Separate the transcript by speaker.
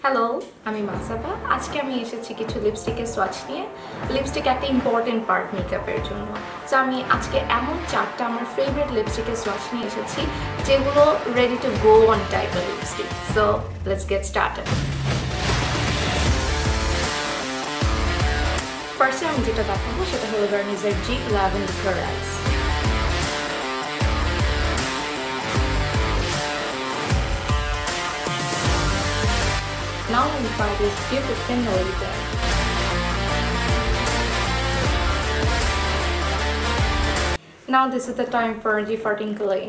Speaker 1: Hello, আমি মাসাবা। আজকে আমি এসেছি কিছু লিপস্টিকের সোয়াচ নিয়ে। লিপস্টিক একটা ইম্পর্টেন্ট পার্ট মেকআপের জন্য। সো আমি আজকে এমন চারটা আমার ফেভারিট লিপস্টিকের সোয়াচ নিয়ে এসেছি যেগুলো রেডি টু গো অন টাইপের lipstick. So let's get started. ফার্স্টে আমি যেটা দেখাবো সেটা হলো গার্নিসের G11 Guerniss। Now let me try this beautiful thin later. Now this is the time for G14 clay.